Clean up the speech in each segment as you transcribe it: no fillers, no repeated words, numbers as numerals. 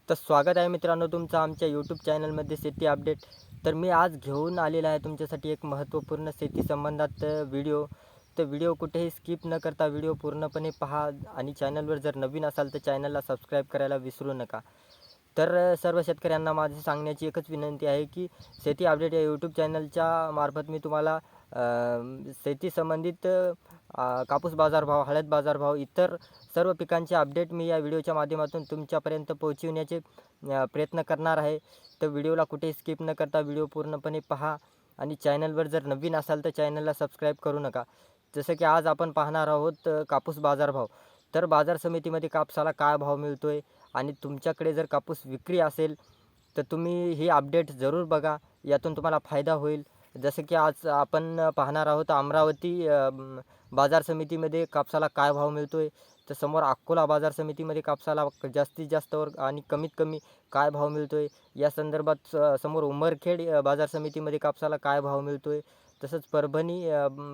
तर स्वागत आहे मित्रांनो तुमचं आमच्या यूट्यूब चॅनलमध्ये शेती अपडेट. तर मी आज घेऊन आलेला आहे तुमच्यासाठी एक महत्त्वपूर्ण शेती संबंधात व्हिडिओ. तर व्हिडिओ कुठेही स्किप न करता व्हिडिओ पूर्णपणे पहा आणि चॅनलवर जर नवीन असाल तर चॅनलला सबस्क्राईब करायला विसरू नका. तर सर्व शेतकऱ्यांना माझी सांगण्याची एकच विनंती आहे की शेती अपडेट या यूट्यूब चॅनलच्या मार्फत मी तुम्हाला शेती संबंधित कापूस बाजारभाव, हळद बाजारभाव, इतर सर्व पिकांचे अपडेट मी या व्हिडिओच्या माध्यमातून तुमच्यापर्यंत पोहोचविण्याचे प्रयत्न करणार आहे. तर व्हिडिओला कुठेही स्किप न करता व्हिडिओ पूर्णपणे पहा आणि चॅनलवर जर नवीन असाल तर चॅनलला सबस्क्राईब करू नका. जसं की आज आपण पाहणार आहोत कापूस बाजारभाव. तर बाजार समितीमध्ये कापसाला काय भाव मिळतो आहे आणि तुमच्याकडे जर कापूस विक्री असेल तर तुम्ही ही अपडेट जरूर बघा. यातून तुम्हाला फायदा होईल. जसं की आज आपण पाहणार आहोत अमरावती बाजार समितीमध्ये कापसाला काय भाव मिळतो आहे. तर समोर अकोला बाजार समितीमध्ये कापसाला जास्तीत जास्त आणि कमीत कमी काय भाव मिळतो आहे. या संदर्भात समोर उमरखेड बाजार समितीमध्ये कापसाला काय भाव मिळतो आहे. तसंच परभणी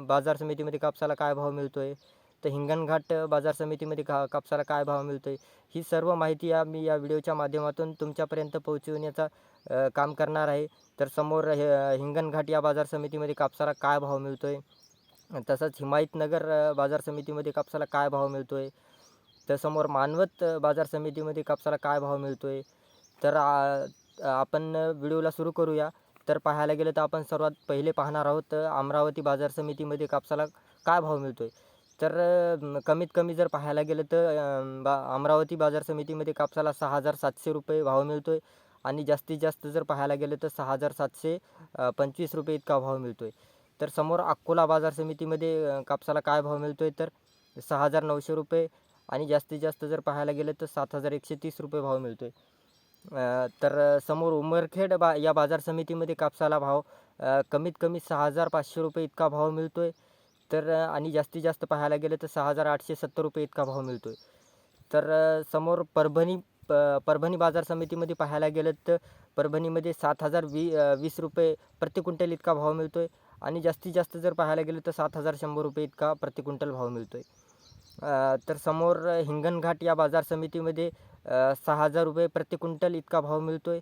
बाजार समितीमध्ये कापसाला काय भाव मिळतो आहे. तर हिंगणघाट बाजार समितीमध्ये कापसाला काय भाव मिळतो आहे. ही सर्व माहिती मी या व्हिडिओच्या माध्यमातून तुमच्यापर्यंत पोहोचवण्याचा काम करणार आहे. तर समोर हिंगणघाट या बाजार समितीमध्ये कापसाला काय भाव मिळतो आहे. तसंच हिमायतनगर बाजार समितीमध्ये कापसाला काय भाव मिळतो आहे. तर समोर मानवत बाजार समितीमध्ये कापसाला काय भाव मिळतो आहे. तर आपण व्हिडिओला सुरू करूया. तर पाहायला गेलं तर आपण सर्वात पहिले पाहणार आहोत अमरावती बाजार समितीमध्ये कापसाला काय भाव मिळतो आहे. तर कमीत कमी जर पाहायला गेलं तर अमरावती बाजार समितीमध्ये कापसाला ₹6,700 भाव मिळतो आहे आणि जास्तीत जास्त जर पाहायला गेलं तर ₹6,725 इतका भाव मिळतो आहे. तर समोर अकोला बाजार समितीमध्ये कापसाला काय भाव मिळतो आहे तर ₹6,900 आणि जास्तीत जास्त जर पाहायला गेलं तर ₹7,130 भाव मिळतो आहे. तर समोर उमरखेड या बाजार समितीमध्ये कापसाला भाव कमीत कमी ₹6,500 इतका भाव मिळतो आहे. तर आणि जास्तीत जास्त पाहायला गेलं तर ₹6,870 इतका भाव मिळतो आहे. तर समोर परभणी बाजार समितीमध्ये पाहायला गेलं तर परभणीमध्ये ₹7,020 प्रति क्विंटल इतका भाव मिळतो आहे आणि जास्तीत जास्त जर पाहायला गेलं तर ₹7,100 इतका प्रति क्विंटल भाव मिळतो आहे. तर समोर हिंगणघाट या बाजार समितीमध्ये ₹6,000 प्रति क्विंटल इतका भाव मिळतो आहे.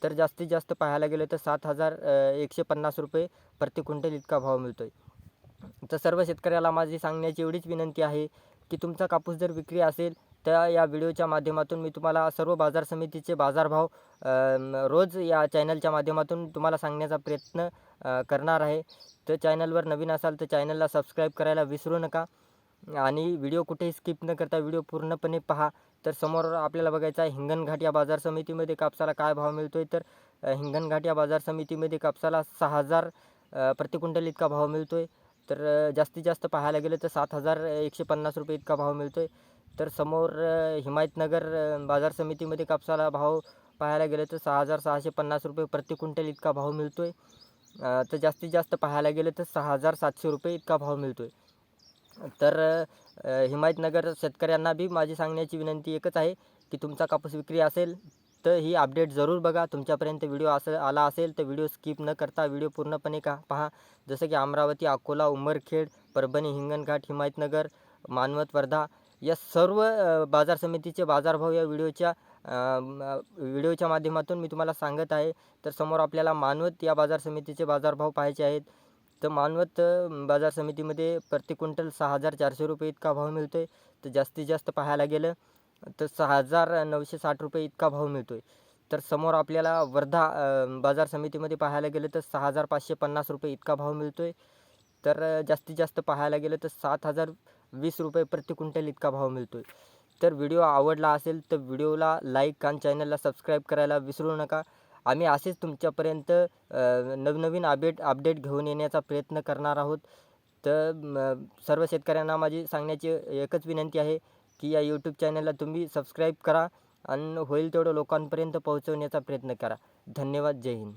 तर जास्तीत जास्त पाहायला गेलं तर ₹7,150 प्रति क्विंटल इतका भाव मिळतो आहे. तर सर्व शेतकऱ्याला माझी सांगण्याची एवढीच विनंती आहे की तुमचा कापूस जर विक्री असेल तर या व्हिडिओच्या माध्यमातून मी तुम्हाला सर्व बाजार समितीचे बाजारभाव रोज या चॅनलच्या माध्यमातून तुम्हाला सांगण्याचा प्रयत्न करणार आहे. तर चॅनलवर नवीन असाल तर चॅनलला सबस्क्राईब करायला विसरू नका आणि व्हिडिओ कुठेही स्किप न करता व्हिडिओ पूर्णपणे पहा. तर समोर आपल्याला बघायचं आहे हिंगणघाट या बाजार समितीमध्ये कापसाला काय भाव मिळतो आहे. तर हिंगणघाट या बाजार समितीमध्ये कापसाला 6,000 प्रति क्विंटल इतका भाव मिळतो आहे. तर जास्तीत जास्त पाहायला गेलं तर ₹7,150 इतका भाव मिळतो आहे. तर समोर हिमायतनगर बाजार समितीमध्ये कापसाला भाव पाहायला गेलं तर ₹6,650 प्रति क्विंटल इतका भाव मिळतो आहे. तर जास्तीत जास्त पाहायला गेलं तर ₹6,700 इतका भाव मिळतो आहे. तर हिमायतनगर शेतकऱ्यांना बी माझी सांगण्याची विनंती एकच आहे की तुमचा कापूस विक्री असेल तर ही अपडेट जरूर बघा. तुमच्यापर्यंत व्हिडिओ आला असेल तर व्हिडिओ स्किप न करता व्हिडिओ पूर्णपणे पहा. जसं की अमरावती, अकोला, उमरखेड, परभणी, हिंगणघाट, हिमायतनगर, मानवत, वर्धा या सर्व बाजार समितीचे बाजारभाव या व्हिडिओच्या माध्यमातून मी तुम्हाला सांगत आहे. तर समोर आपल्याला मानवत या बाजार समितीचे बाजारभाव पाहायचे आहेत. तर मानवत बाजार समितीमध्ये प्रति क्विंटल ₹6,400 इतका भाव मिळतो आहे. तर जास्तीत जास्त पाहायला गेलं तर ₹6,960 इतका भाव मिळतो आहे. तर समोर आपल्याला वर्धा बाजार समितीमध्ये पाहायला गेलं तर ₹6,550 इतका भाव मिळतो आहे. तर जास्तीत जास्त पाहायला गेलं तर ₹7,020 प्रति क्विंटल इतका भाव मिळतो आहे. तर व्हिडिओ आवडला असेल तर व्हिडिओला लाईक आणि चॅनलला सबस्क्राईब करायला विसरू नका. आम्ही असेच तुमच्यापर्यंत नवनवीन अपडेट घेऊन येण्याचा प्रयत्न करणार आहोत. तर सर्व शेतकऱ्यांना माझी सांगण्याची एकच विनंती आहे की या यूट्यूब चॅनलला तुम्ही सबस्क्राईब करा आणि होईल तेवढं लोकांपर्यंत पोहोचवण्याचा प्रयत्न करा. धन्यवाद. जय हिंद.